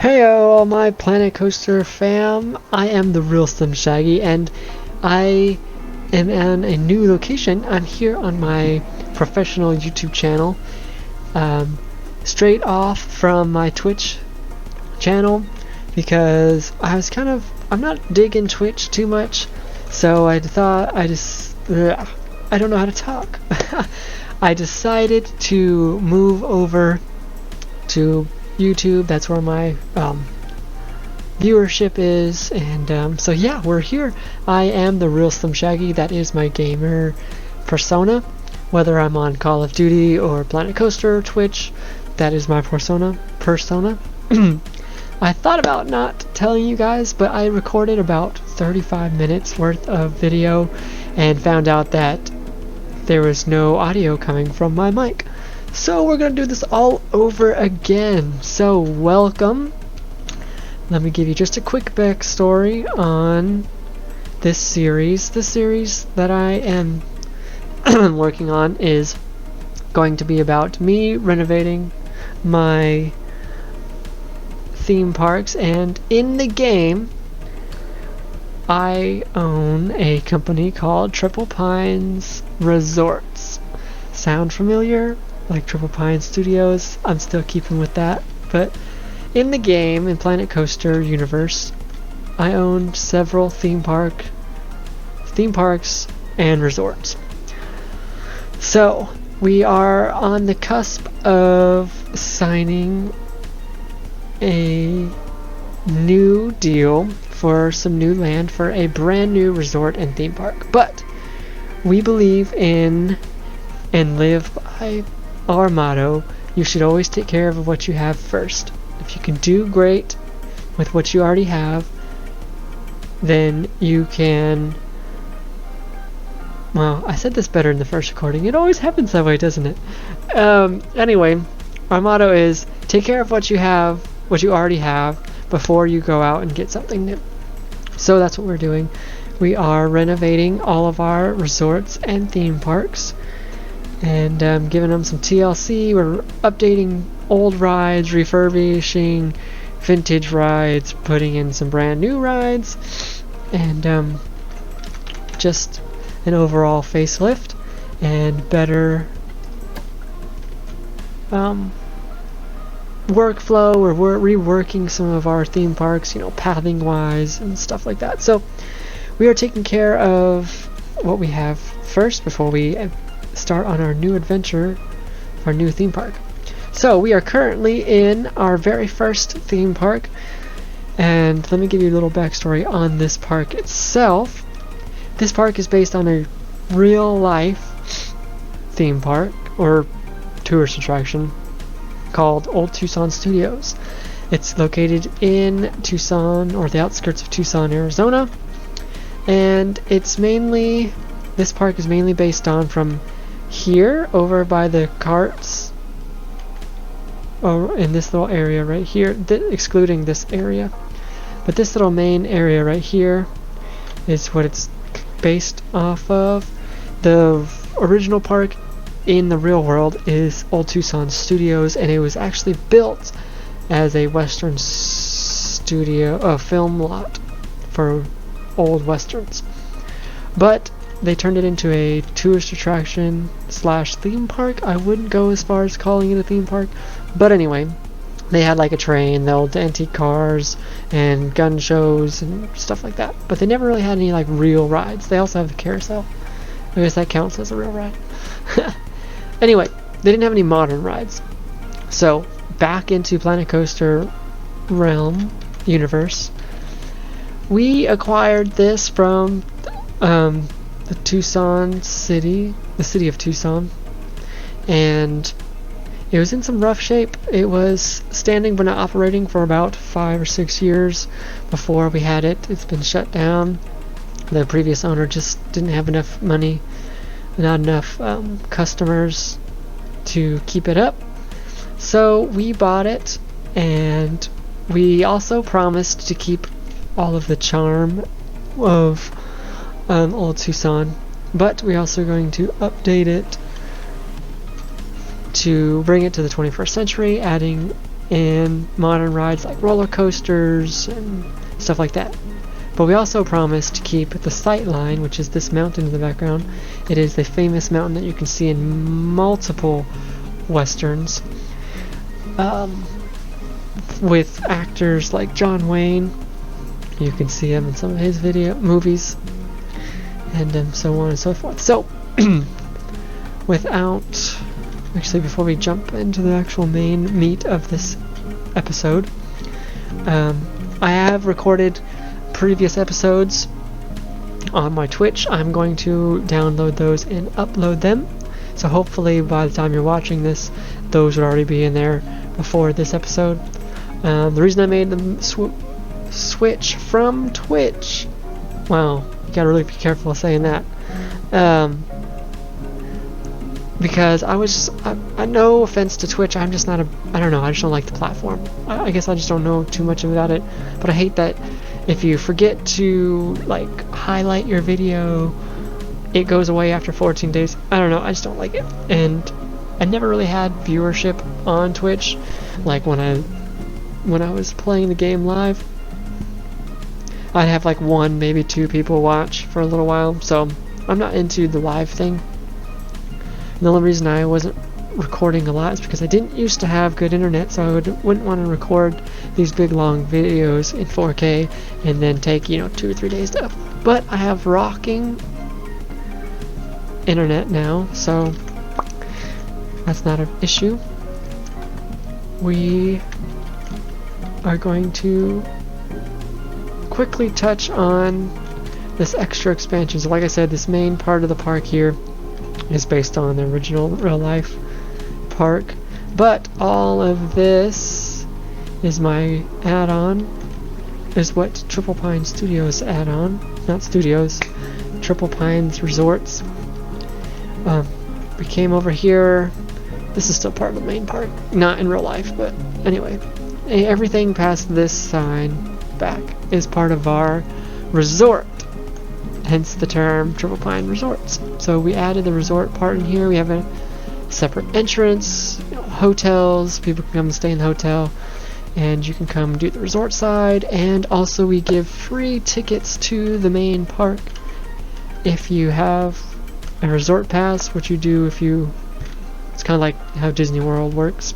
Heyo, all my Planet Coaster fam. I am the real Slim Shaggy, and I am in a new location. I'm here on my professional YouTube channel, straight off from my Twitch channel, because I'm not digging Twitch too much, so I thought I don't know how to talk. I decided to move over to YouTube. That's where my viewership is, and so yeah, we're here. I am the real Slim Shaggy. That is my gamer persona. Whether I'm on Call of Duty or Planet Coaster, Twitch, that is my persona. I thought about not telling you guys, but I recorded about 35 minutes worth of video and found out that there was no audio coming from my mic. So we're going to do this all over again. So welcome. Let me give you just a quick backstory on this series. The series that I am working on is going to be about me renovating my theme parks, and in the game I own a company called Triple Pines Resorts. Sound familiar? Like Triple Pine Studios? I'm still keeping with that. But in the game, in Planet Coaster universe, I own several theme parks and resorts. So we are on the cusp of signing a new deal for some new land for a brand new resort and theme park. But we believe in and live by our motto: you should always take care of what you have first. If you can do great with what you already have, then you can... Well, I said this better in the first recording. It always happens that way, doesn't it? Anyway, our motto is take care of what you have, what you already have, before you go out and get something new. So that's what we're doing. We are renovating all of our resorts and theme parks, and giving them some TLC. We're updating old rides, refurbishing vintage rides, putting in some brand new rides, and just an overall facelift and better workflow. We're reworking some of our theme parks, pathing wise and stuff like that. So we are taking care of what we have first before we start on our new adventure, our new theme park. So we are currently in our very first theme park, and let me give you a little backstory on this park itself. This park is based on a real life theme park or tourist attraction called Old Tucson Studios. It's located in Tucson, or the outskirts of Tucson, Arizona, and this park is mainly based on from here over by the carts, in this little area right here, excluding this area, but this little main area right here is what it's based off of. The original park in the real world is Old Tucson Studios, and it was actually built as a western studio, a film lot for old westerns, but they turned it into a tourist attraction / theme park. I wouldn't go as far as calling it a theme park, but anyway, they had like a train, the old antique cars, and gun shows and stuff like that, but they never really had any like real rides. They also have the carousel. I guess that counts as a real ride. Anyway, they didn't have any modern rides. So back into Planet Coaster realm universe, we acquired this from the city of Tucson, and it was in some rough shape. It was standing but not operating for about 5 or 6 years before we had it. It's been shut down. The previous owner just didn't have enough money, not enough customers to keep it up. So we bought it, and we also promised to keep all of the charm of Old Tucson, but we're also going to update it to bring it to the 21st century, adding and modern rides like roller coasters and stuff like that. But we also promised to keep the sight line, which is this mountain in the background. It is the famous mountain that you can see in multiple westerns, with actors like John Wayne. You can see him in some of his movies, and so on and so forth. So, before we jump into the actual main meat of this episode, I have recorded previous episodes on my Twitch. I'm going to download those and upload them. So hopefully by the time you're watching this, those would already be in there before this episode. The reason I made the switch from Twitch, wow, you gotta really be careful of saying that, because I no offense to Twitch, I'm just not I don't know, I just don't like the platform. I guess I just don't know too much about it, but I hate that if you forget to like highlight your video, it goes away after 14 days. I don't know, I just don't like it. And I never really had viewership on Twitch, like when I was playing the game live. I'd have like 1, maybe 2 people watch for a little while, so I'm not into the live thing. And the only reason I wasn't recording a lot is because I didn't used to have good internet, so I wouldn't want to record these big long videos in 4K and then take 2 or 3 days to upload. But I have rocking internet now, so that's not an issue. We are going to quickly touch on this extra expansion. So like I said, this main part of the park here is based on the original real life park, but all of this is my add-on, is what Triple Pine Studios add-on, not studios, Triple Pines Resorts. We came over here. This is still part of the main park, not in real life, but anyway, everything past this sign back is part of our resort, hence the term Triple Pine Resorts. So we added the resort part in here. We have a separate entrance, hotels, people can come and stay in the hotel, and you can come do the resort side, and also we give free tickets to the main park if you have a resort pass, which you do if you, it's kind of like how Disney World works.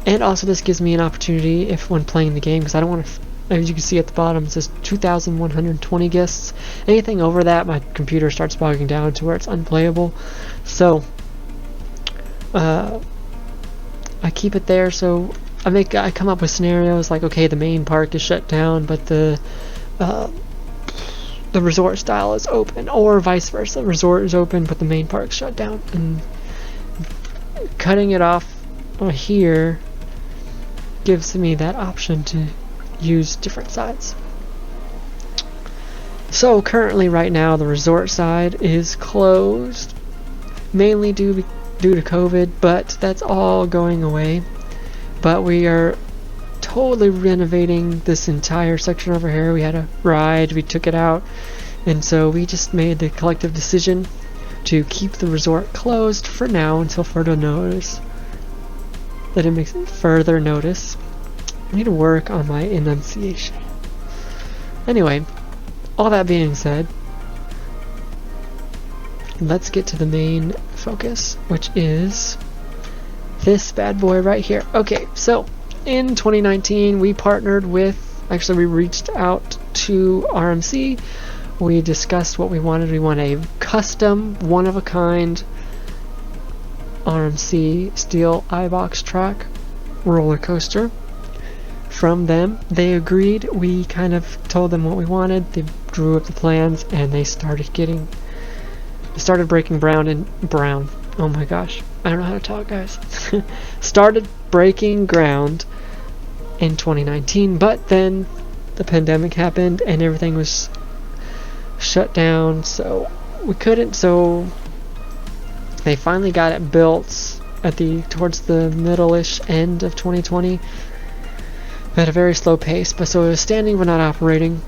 And also this gives me an opportunity, if when playing the game, because I don't want to, as you can see at the bottom, it says 2,120 guests. Anything over that, my computer starts bogging down to where it's unplayable. So I keep it there. So I come up with scenarios like, okay, the main park is shut down, but the resort style is open, or vice versa. The resort is open, but the main park's shut down. And cutting it off here gives me that option to use different sides. So currently right now the resort side is closed, mainly due to COVID, but that's all going away. But we are totally renovating this entire section over here. We had a ride, we took it out, and so we just made the collective decision to keep the resort closed for now until further notice. That it makes further notice. I need to work on my enunciation. Anyway, all that being said, let's get to the main focus, which is this bad boy right here. Okay, so in 2019 we partnered with, actually we reached out to RMC. We discussed what we wanted. We want a custom, one-of-a-kind RMC steel iBox track roller coaster from them. They agreed. We kind of told them what we wanted. They drew up the plans, and they started breaking ground. Oh my gosh, I don't know how to talk, guys. Started breaking ground in 2019, but then the pandemic happened and everything was shut down, so we couldn't. So they finally got it built towards the middle-ish end of 2020 at a very slow pace, but so it was standing but not operating.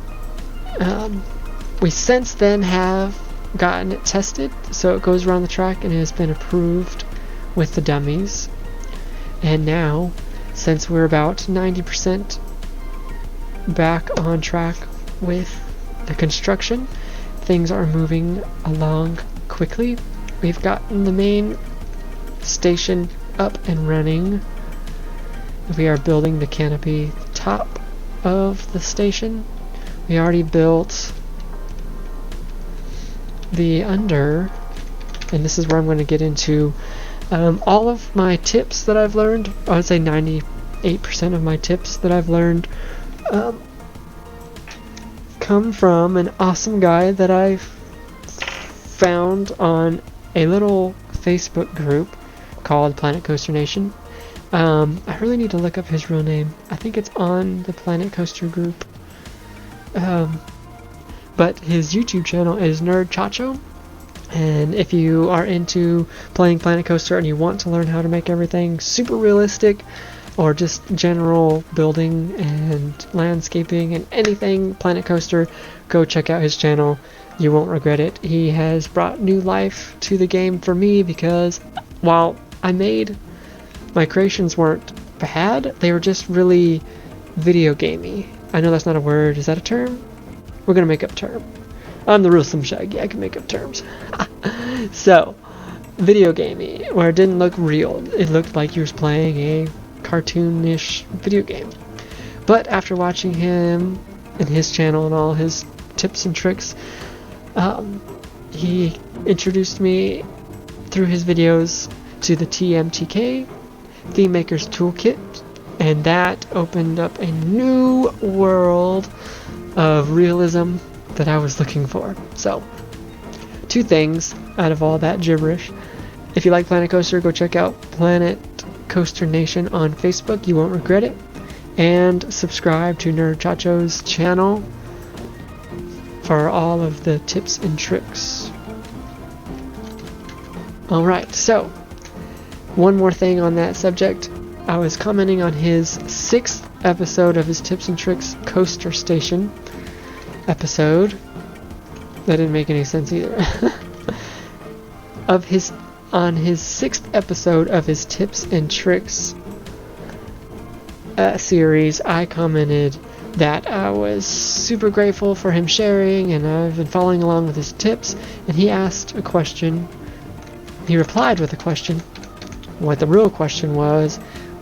We since then have gotten it tested, so it goes around the track and it has been approved with the dummies. And now, since we're about 90% back on track with the construction, things are moving along quickly. We've gotten the main station up and running. We are building the canopy top of the station. We already built the under, and this is where I'm going to get into all of my tips that I've learned. I would say 98% of my tips that I've learned come from an awesome guy that I've found on a little Facebook group called Planet Coaster Nation. I really need to look up his real name. I think it's on the Planet Coaster group. But his YouTube channel is Nerd Chacho. And if you are into playing Planet Coaster and you want to learn how to make everything super realistic, or just general building and landscaping and anything Planet Coaster, go check out his channel. You won't regret it. He has brought new life to the game for me, because while my creations weren't bad, they were just really video gamey. I know that's not a word. Is that a term? We're gonna make up a term. I'm the real Slim Shaggy. I can make up terms. So, video gamey, where it didn't look real. It looked like you was playing a cartoonish video game. But after watching him and his channel and all his tips and tricks, he introduced me through his videos to the TMTK Theme Maker's Toolkit, and that opened up a new world of realism that I was looking for. So, two things out of all that gibberish. If you like Planet Coaster, go check out Planet Coaster Nation on Facebook. You won't regret it. And subscribe to Nerd Chacho's channel for all of the tips and tricks. Alright, so one more thing on that subject. I was commenting on his 6th episode of his Tips and Tricks Coaster Station episode. That didn't make any sense either. On his 6th episode of his Tips and Tricks series, I commented that I was super grateful for him sharing, and I've been following along with his tips, and he asked a question. He replied with a question. What the real question was,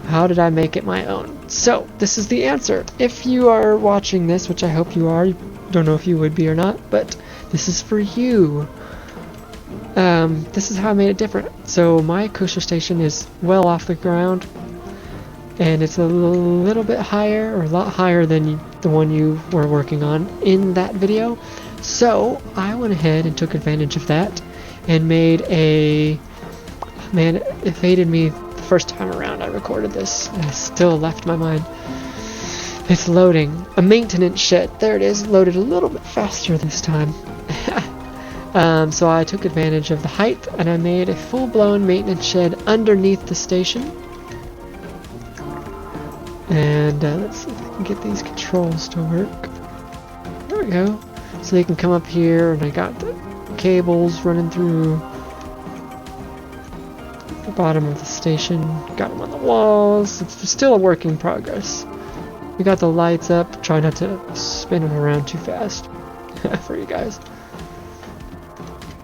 how did I make it my own? So, this is the answer. If you are watching this, which I hope you are, don't know if you would be or not, but this is for you. This is how I made it different. So my coaster station is well off the ground, and it's a little bit higher, or a lot higher than the one you were working on in that video. So I went ahead and took advantage of that and made a... Man, it faded me the first time around I recorded this. And it still left my mind. It's loading. A maintenance shed. There it is. Loaded a little bit faster this time. So I took advantage of the height, and I made a full-blown maintenance shed underneath the station. And let's see if I can get these controls to work. There we go. So they can come up here, and I got the cables running through the bottom of the station. Got them on the walls. It's still a work in progress. We got the lights up. Try not to spin them around too fast for you guys.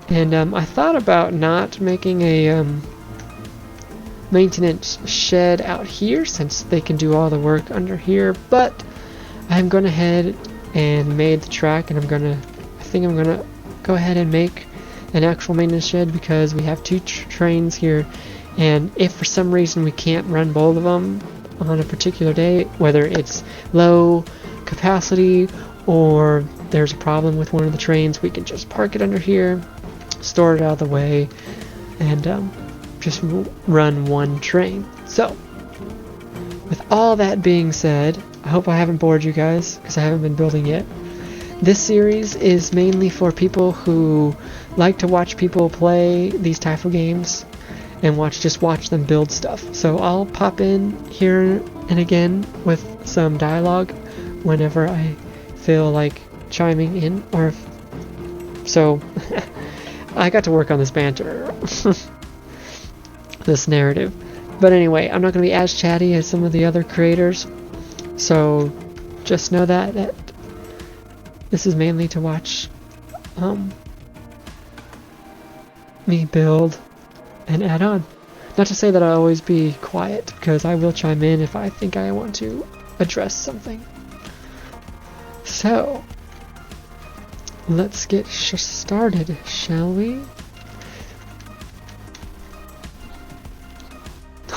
And I thought about not making a maintenance shed out here, since they can do all the work under here, but I'm going ahead and made the track, and I think I'm gonna go ahead and make an actual maintenance shed, because we have two trains here, and if for some reason we can't run both of them on a particular day, whether it's low capacity or there's a problem with one of the trains, we can just park it under here, store it out of the way, and just run one train. So, with all that being said, I hope I haven't bored you guys, because I haven't been building yet. This series is mainly for people who like to watch people play these type of games and just watch them build stuff. So I'll pop in here and again with some dialogue whenever I feel like chiming in, so I got to work on this banter, this narrative. But anyway, I'm not going to be as chatty as some of the other creators, so just know that this is mainly to watch me build and add on. Not to say that I'll always be quiet, because I will chime in if I think I want to address something. So, let's get started, shall we?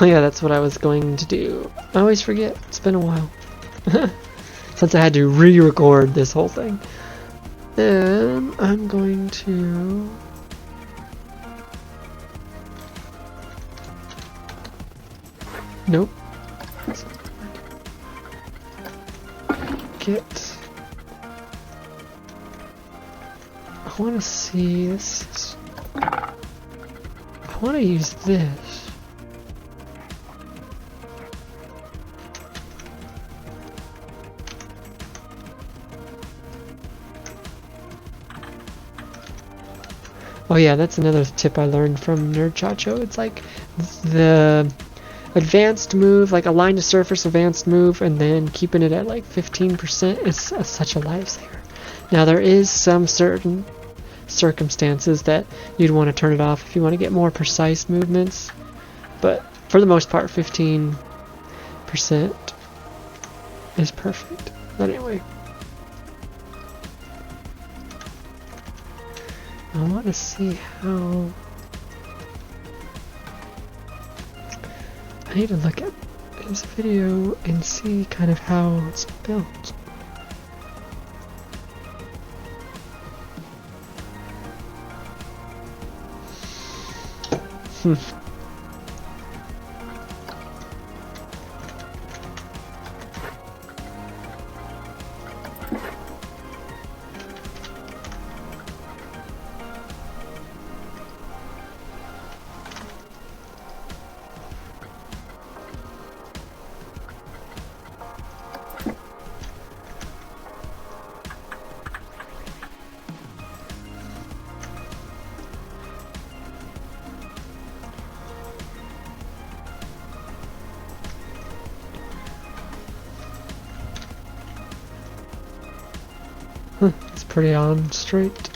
Oh yeah, that's what I was going to do. I always forget. It's been a while. Since I had to re-record this whole thing. And I'm going to... Nope. Get... I want to see this. I want to use this. Oh yeah, that's another tip I learned from Nerd Chacho. It's like the advanced move, like align to surface advanced move, and then keeping it at like 15% is such a lifesaver. Now there is some certain circumstances that you'd want to turn it off if you want to get more precise movements, but for the most part 15% is perfect. But anyway, I want to see how... I need to look at his video and see kind of how it's built. It's pretty on straight.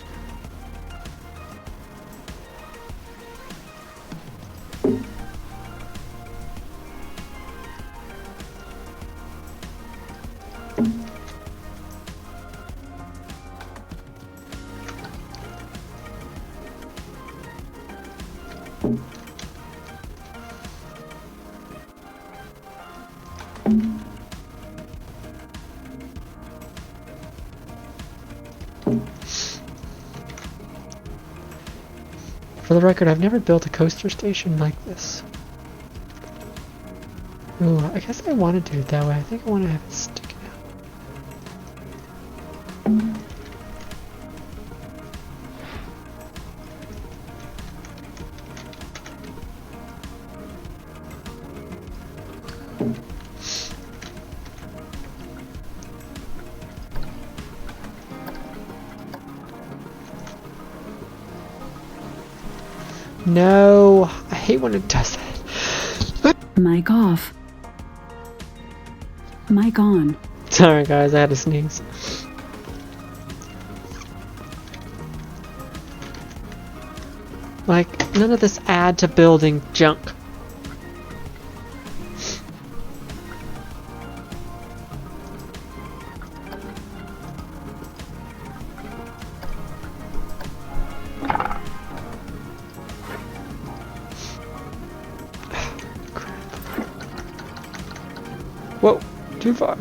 For the record, I've never built a coaster station like this. Ooh, I guess I want to do it that way. I think I want to have it sticking out. No, I hate when it does that. Mic off. Mic on. Sorry guys, I had to sneeze. Like, none of this add to building junk. Whoa, too far.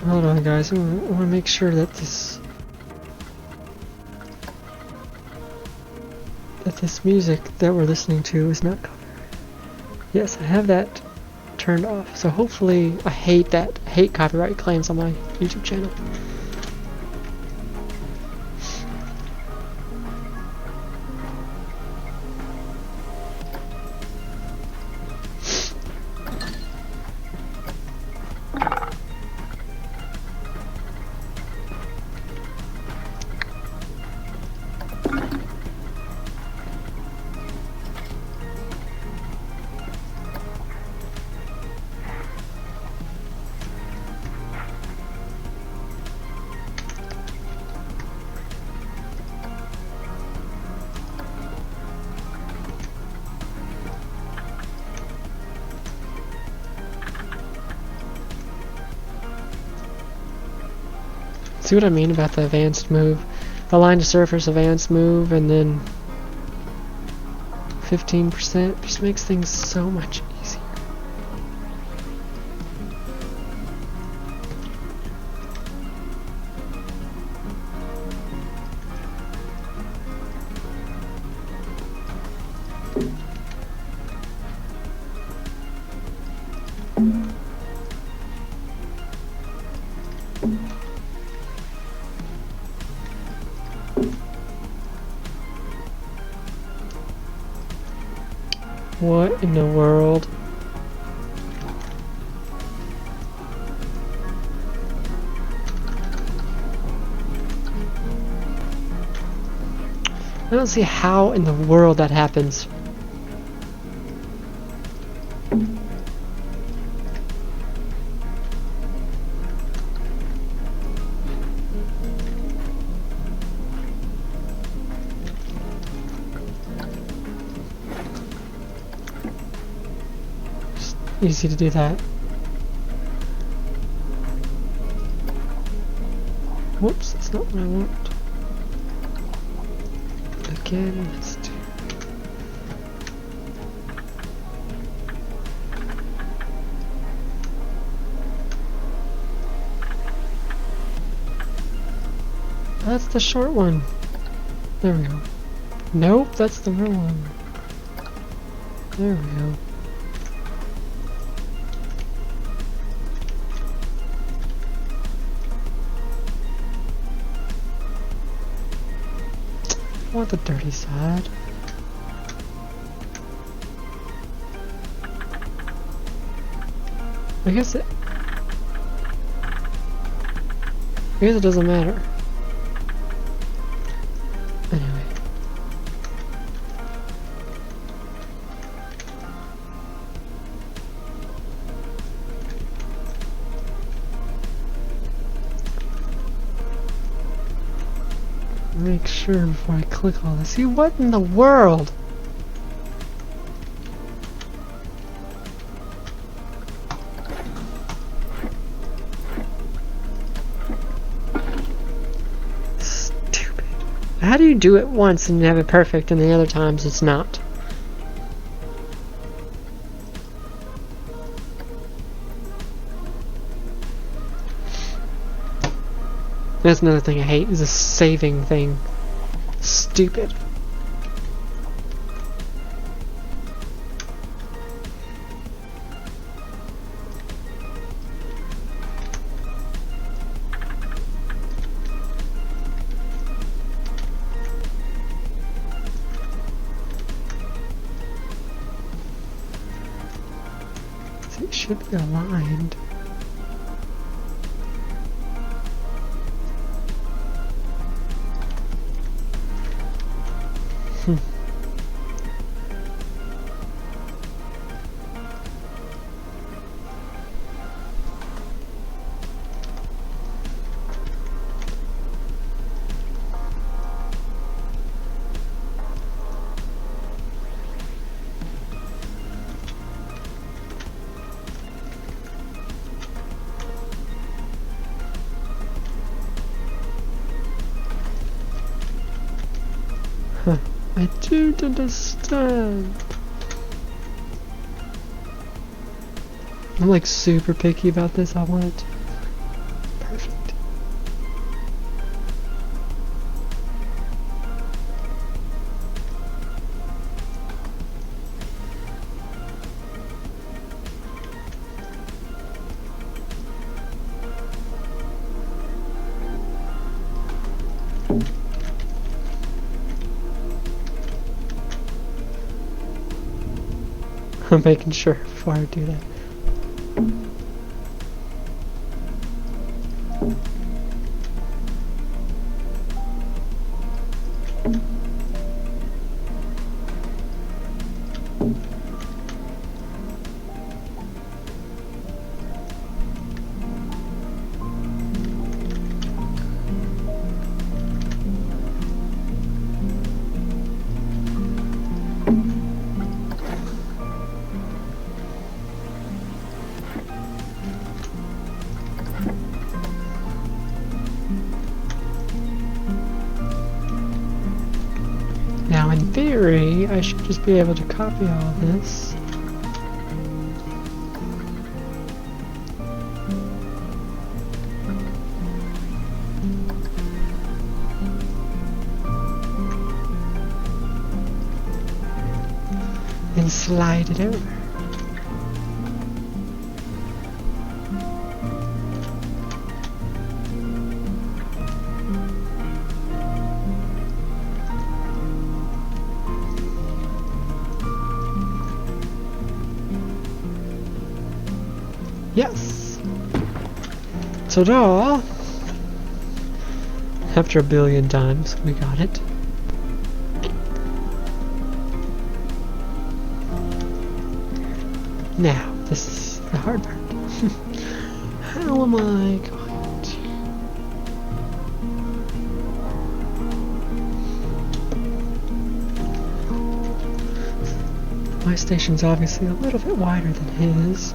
Hold on guys, I want to make sure that this music that we're listening to is not covered. Yes, I have that turned off. So hopefully, I hate copyright claims on my YouTube channel. See what I mean about the advanced move? Align to surface, advanced move, and then 15% just makes things so much easier. What in the world? I don't see how in the world that happens. Easy to do that. Whoops, that's not what I want. Again, let's do... That's the short one. There we go. Nope, that's the real one. There we go. I want the dirty side. I guess it doesn't matter. Anyway. Make sure before I click all this. See, what in the world? Stupid. How do you do it once and have it perfect and the other times it's not? That's another thing I hate, is a saving thing. Stupid. See, it should be aligned. I don't understand. I'm like super picky about this. I want it perfect. I'm making sure before I do that. theory, I should just be able to copy all this. And slide it over. Yes! Ta-da! After a billion times, we got it. Now, this is the hard part. How am I going to... My station's obviously a little bit wider than his.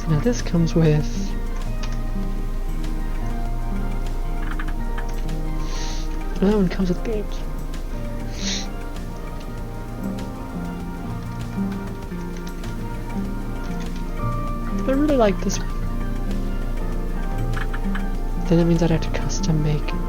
Now this comes with that one comes with games. I really like this one. Then that means I'd have to custom make everything.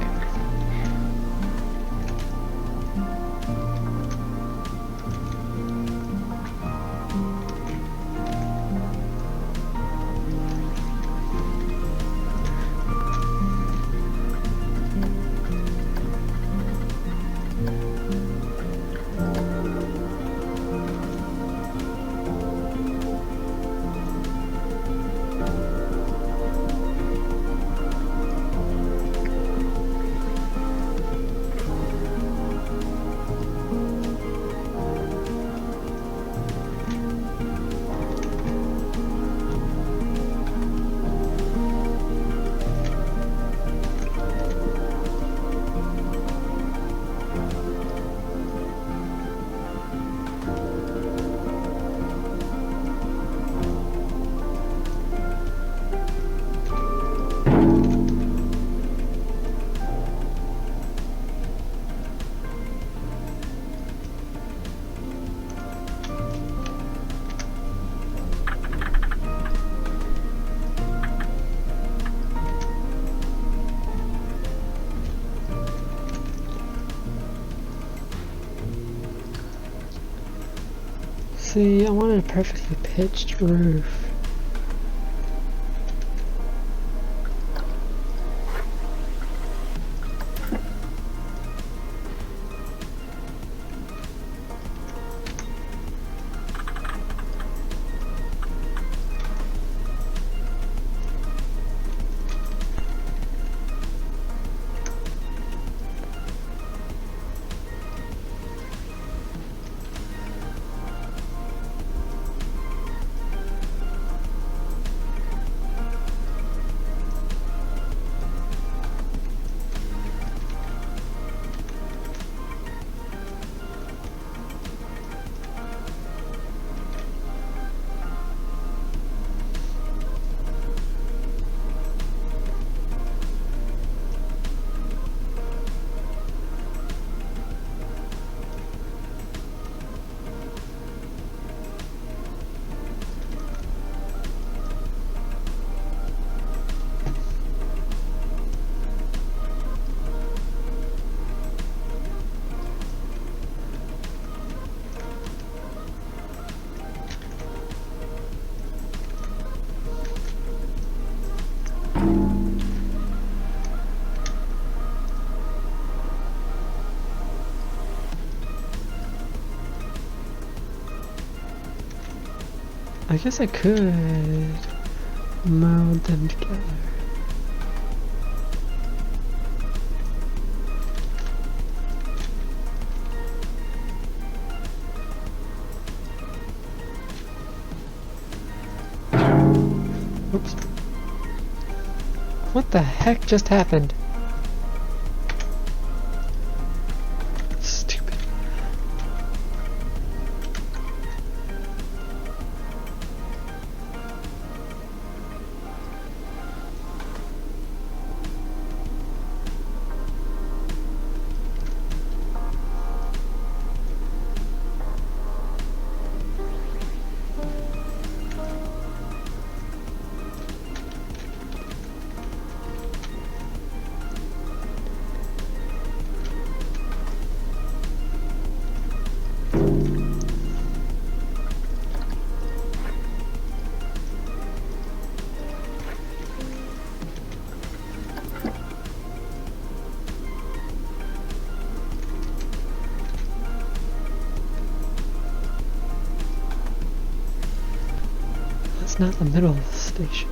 See, I wanted a perfectly pitched roof. I guess I could meld them together. Oops. What the heck just happened? Stupid. It's not the middle of the station.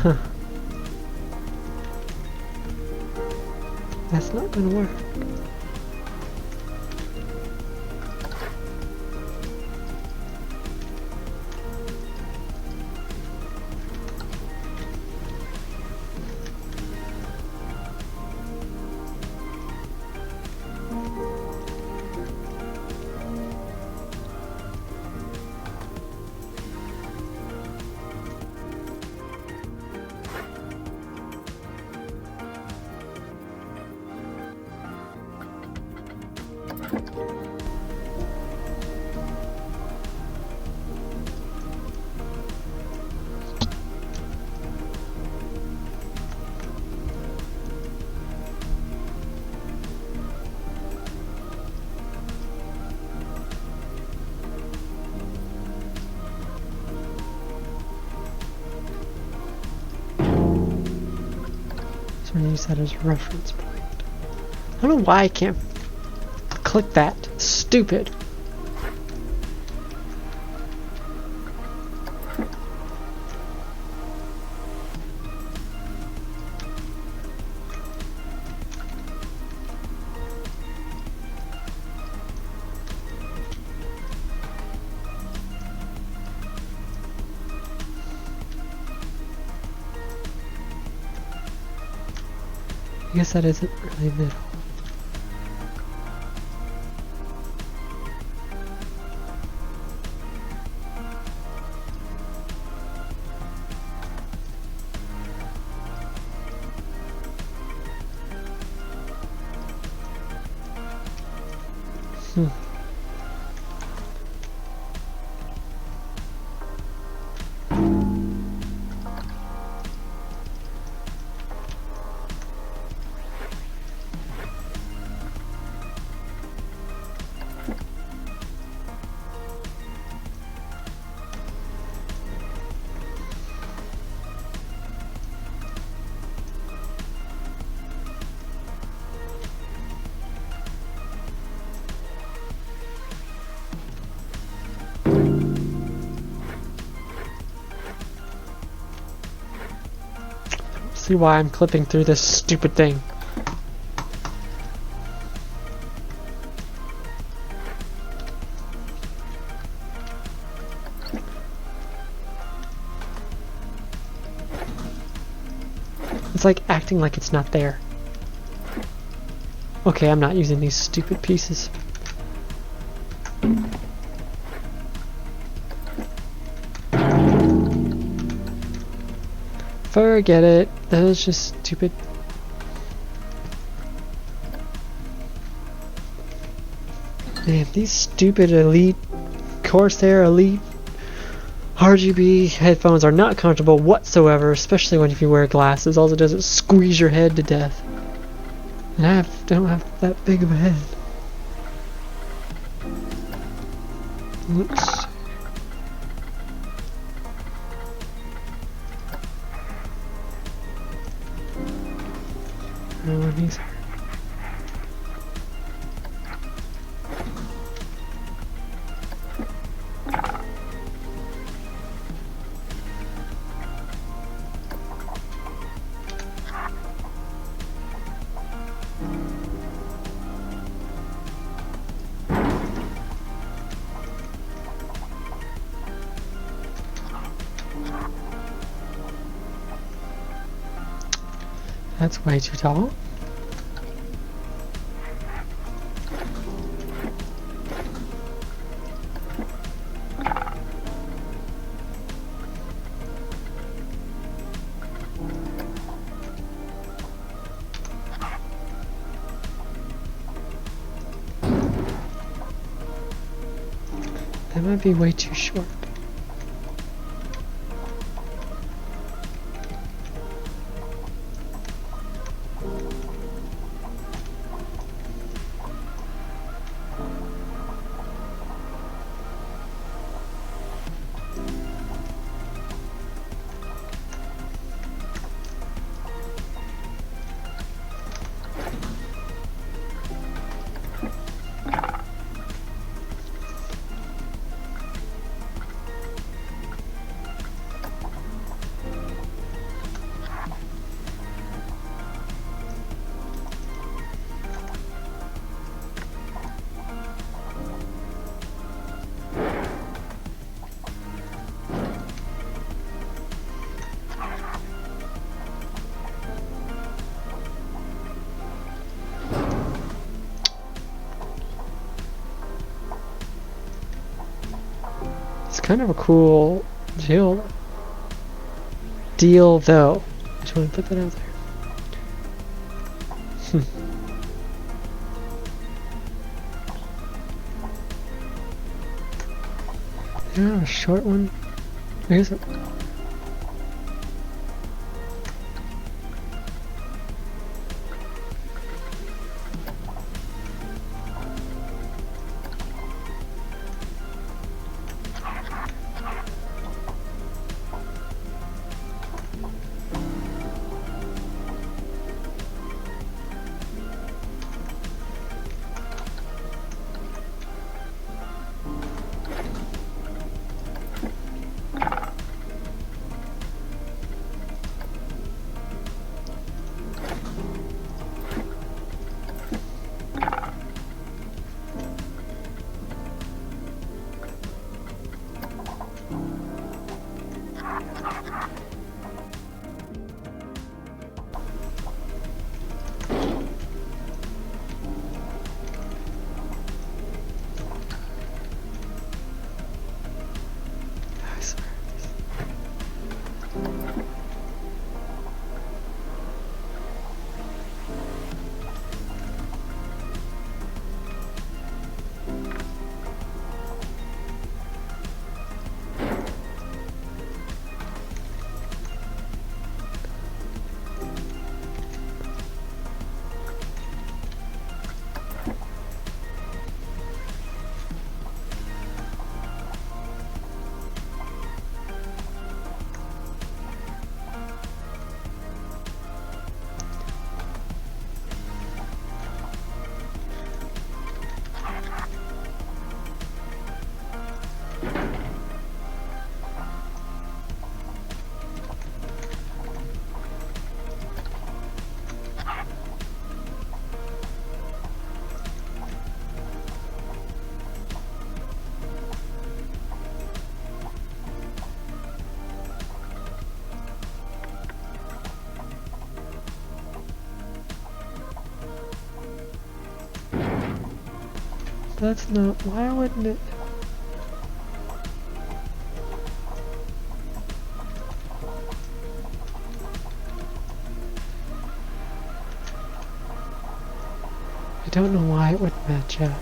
Huh. That's not gonna work. So we're gonna use that as a reference point. I don't know why I can't click that. Stupid. I guess that isn't really middle. See why I'm clipping through this stupid thing. It's like acting like it's not there. Okay, I'm not using these stupid pieces. Forget it. That was just stupid. Man, these stupid Elite Corsair Elite RGB headphones are not comfortable whatsoever, especially when if you wear glasses. All it does is squeeze your head to death. And I don't have that big of a head. Oops. These are. That's way too tall. That might be way too short. It's kind of a cool deal though. I just want to put that out there. Is there not a short one? I guess it. That's not. Why wouldn't it? I don't know why it wouldn't match up.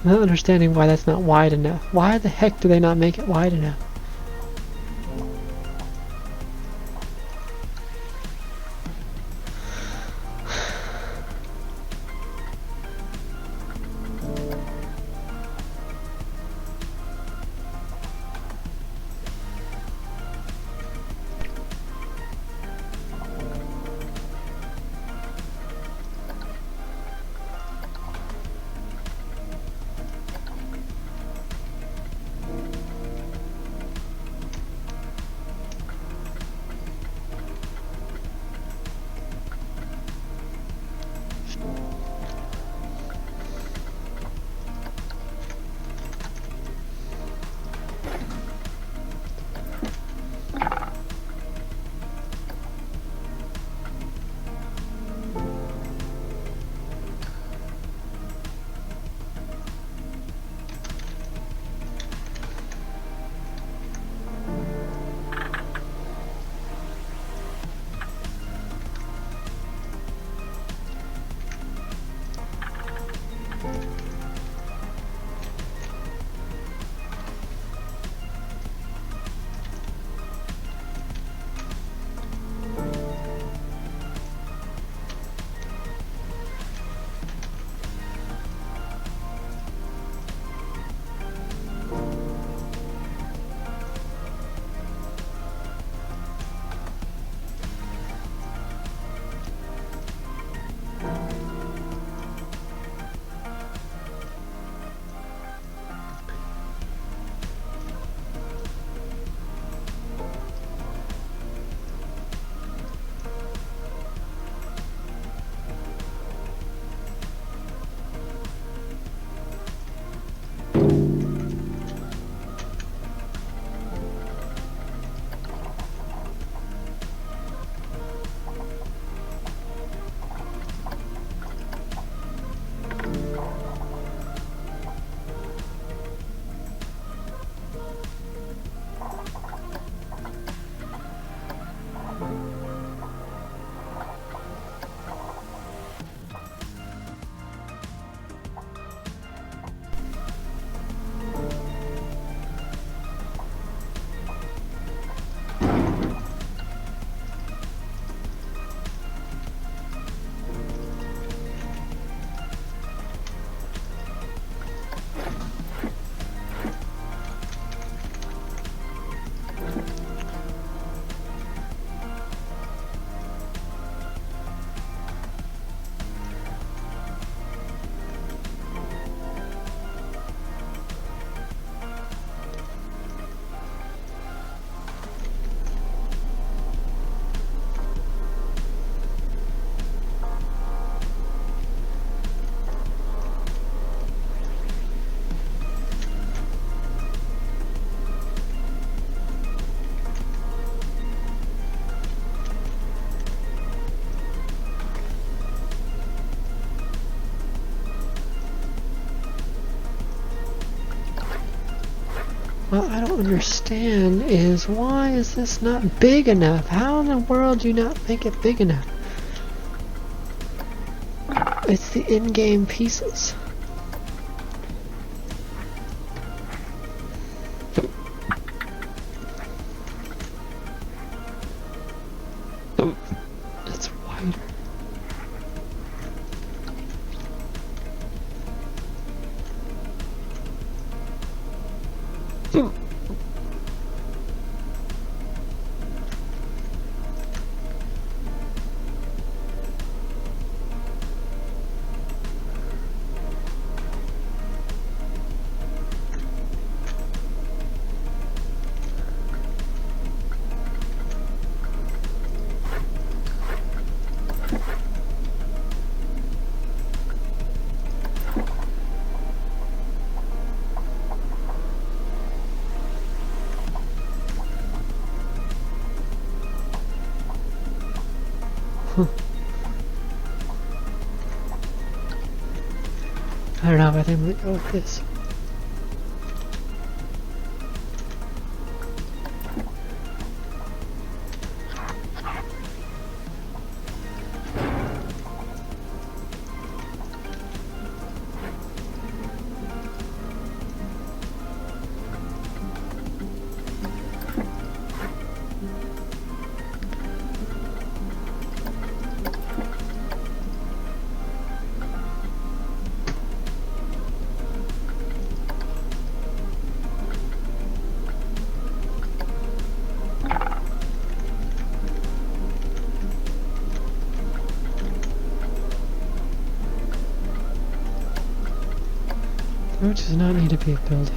I'm not understanding why that's not wide enough. Why the heck do they not make it wide enough? What I don't understand is why is this not big enough? How in the world do you not make it big enough? It's the in-game pieces. It's wider. I don't know, but I think I'm gonna go with this. Which does not need to be a building.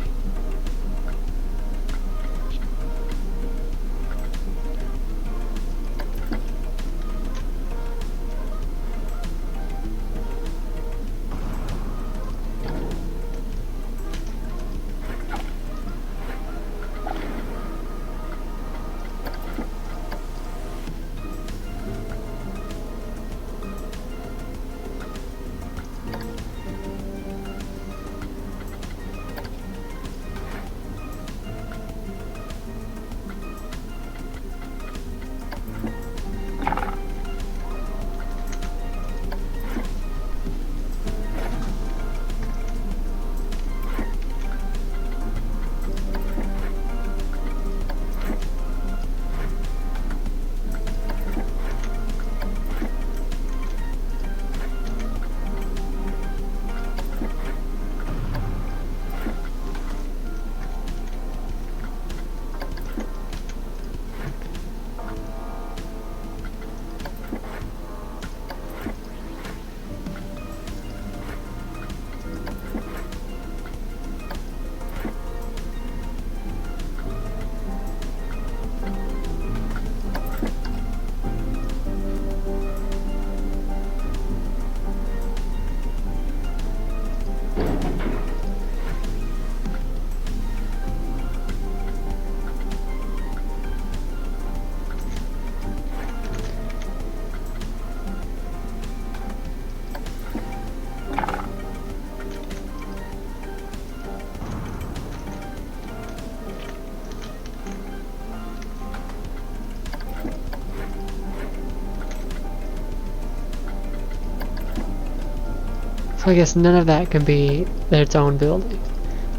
So I guess none of that can be its own building.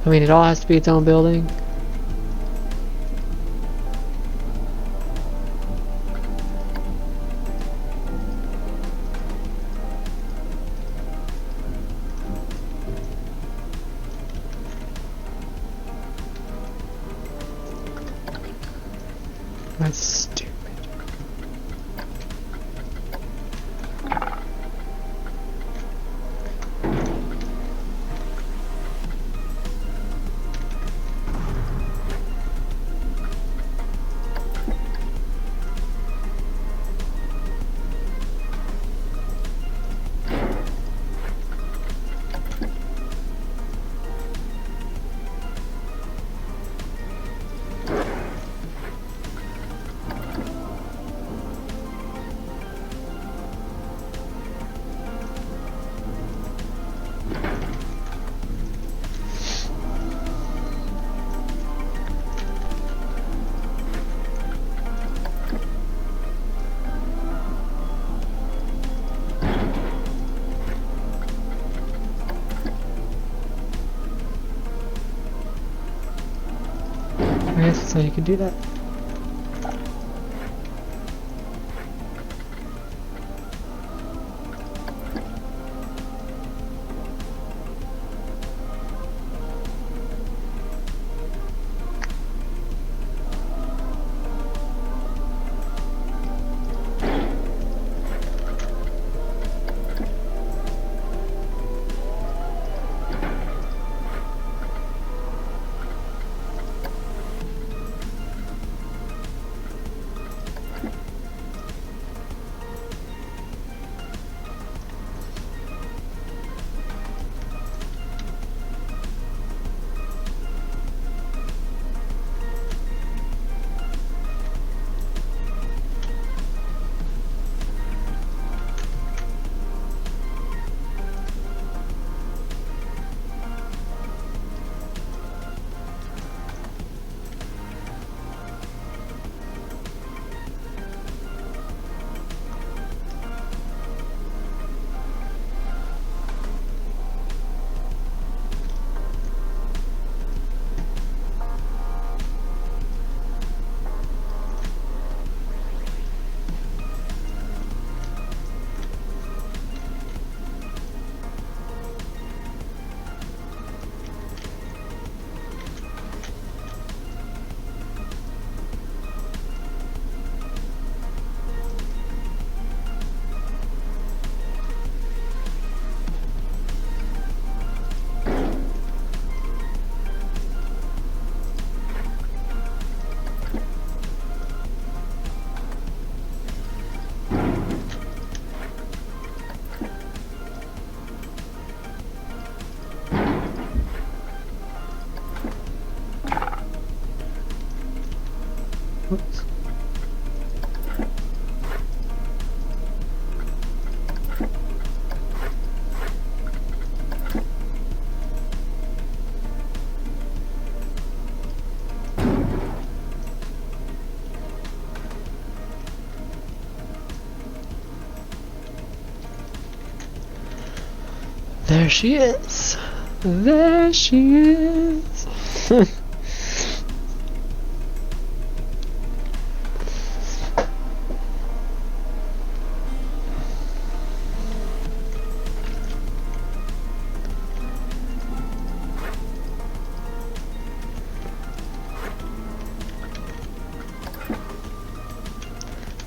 I mean, it all has to be its own building. That's stupid. I guess that's how you can do that. Whoops. There she is. There she is.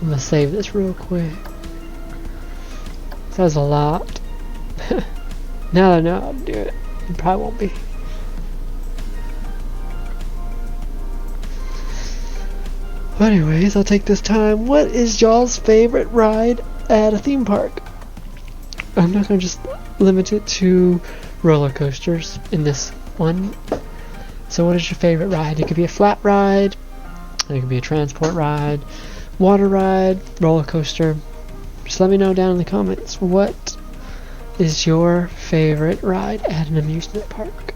I'm gonna save this real quick. That was a lot. Now that I know how to do it, it probably won't be. Anyways, I'll take this time. What is y'all's favorite ride at a theme park? I'm not gonna just limit it to roller coasters in this one. So what is your favorite ride? It could be a flat ride, it could be a transport ride, water ride, roller coaster. Just let me know down in the comments what is your favorite ride at an amusement park.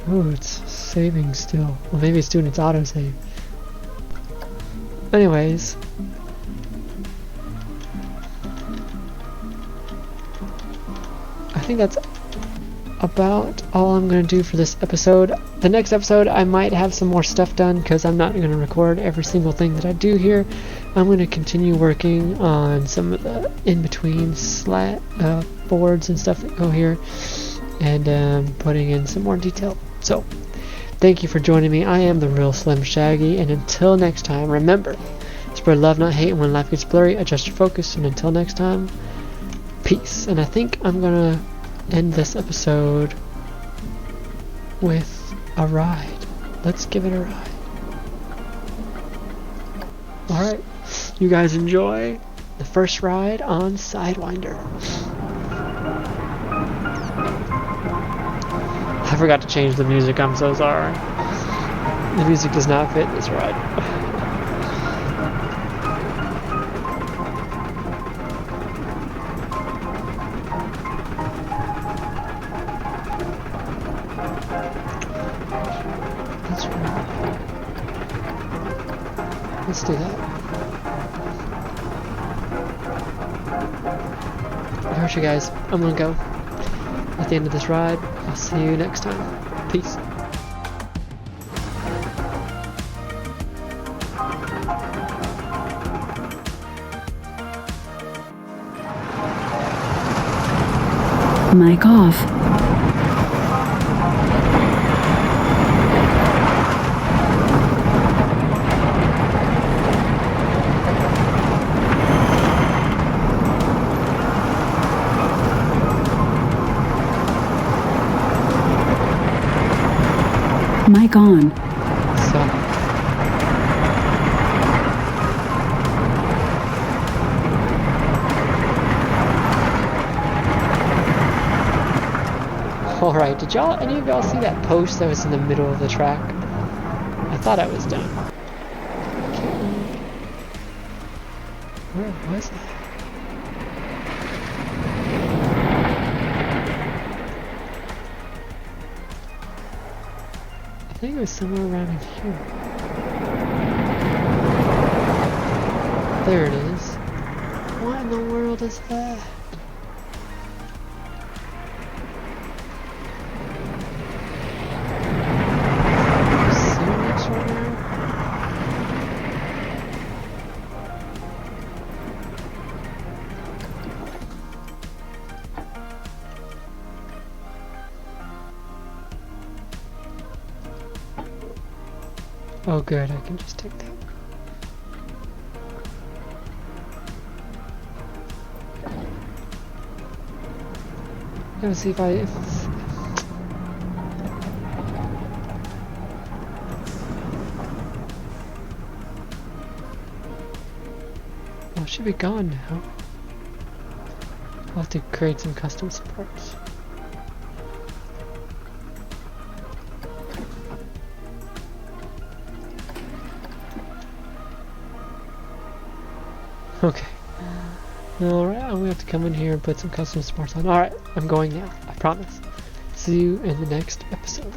Oh, it's saving still. Well, maybe it's doing its autosave. Anyways. I think that's about all I'm going to do for this episode. The next episode I might have some more stuff done because I'm not going to record every single thing that I do here. I'm going to continue working on some of the in-between boards and stuff that go here and putting in some more detail. So, thank you for joining me. I am the Real Slim Shaggy, and until next time, remember, spread love, not hate, and when life gets blurry, adjust your focus, and until next time, peace. And I think I'm gonna end this episode with a ride. Let's give it a ride. Alright, you guys enjoy the first ride on Sidewinder. I forgot to change the music, I'm so sorry. The music does not fit this ride. That's right. Let's do that. Alright you guys, I'm gonna go. At the end of this ride, I'll see you next time. Peace. Mic off. Mic on. So. Alright, did any of y'all see that post that was in the middle of the track? I thought I was done. Where was that? I think it was somewhere around in here. There it is. What in the world is that? Are you serious right now? Oh good, I can just take that. Let's see if to be gone now. I'll have to create some custom supports. Okay. Alright, I'm gonna have to come in here and put some custom supports on. Alright, I'm going now. I promise. See you in the next episode.